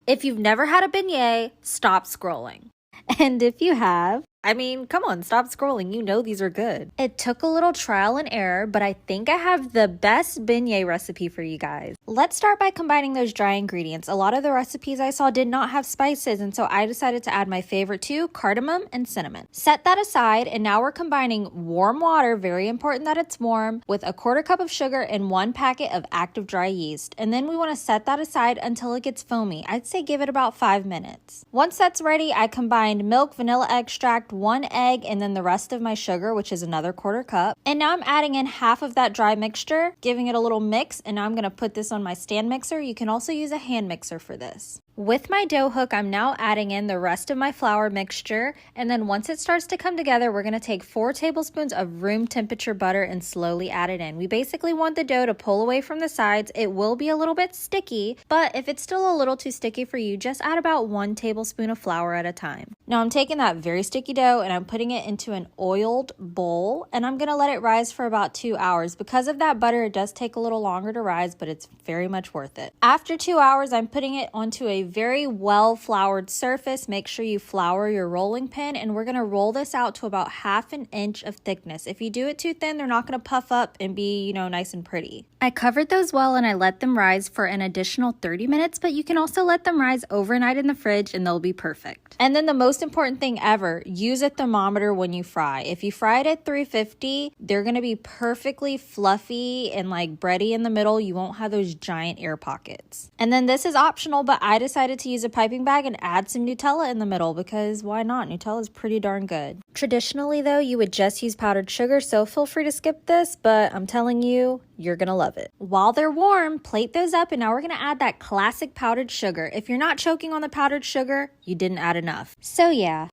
If you've never had a beignet, stop scrolling. And if you have, I mean, come on, stop scrolling. You know these are good. It took a little trial and error, but I think I have the best beignet recipe for you guys. Let's start by combining those dry ingredients. A lot of the recipes I saw did not have spices, and so I decided to add my favorite two, cardamom and cinnamon. Set that aside, and now we're combining warm water, very important that it's warm, with a 1/4 cup of sugar and 1 packet of active dry yeast. And then we want to set that aside until it gets foamy. I'd say give it about 5 minutes. Once that's ready, I combined milk, vanilla extract, 1 egg, and then the rest of my sugar, which is another 1/4 cup. And now I'm adding in half of that dry mixture, giving it a little mix, and now I'm going to put this on my stand mixer. You can also use a hand mixer for this. With my dough hook, I'm now adding in the rest of my flour mixture, and then once it starts to come together, we're going to take 4 tablespoons of room temperature butter and slowly add it in. We basically want the dough to pull away from the sides. It will be a little bit sticky, but if it's still a little too sticky for you, just add about 1 tablespoon of flour at a time. Now I'm taking that very sticky dough and I'm putting it into an oiled bowl, and I'm going to let it rise for about 2 hours. Because of that butter, it does take a little longer to rise, but it's very much worth it. After 2 hours, I'm putting it onto a very well floured surface. Make sure you flour your rolling pin, and we're going to roll this out to about 1/2 inch of thickness. If you do it too thin, they're not going to puff up and be, nice and pretty. I covered those well and I let them rise for an additional 30 minutes, but you can also let them rise overnight in the fridge and they'll be perfect. And then the most important thing ever, use a thermometer when you fry. If you fry it at 350, they're going to be perfectly fluffy and like bready in the middle. You won't have those giant air pockets. And then this is optional, but I decided to use a piping bag and add some Nutella in the middle because why not? Nutella is pretty darn good. Traditionally though, you would just use powdered sugar, so feel free to skip this, but I'm telling you, you're gonna love it. While they're warm, plate those up, and now we're gonna add that classic powdered sugar. If you're not choking on the powdered sugar, you didn't add enough. So yeah,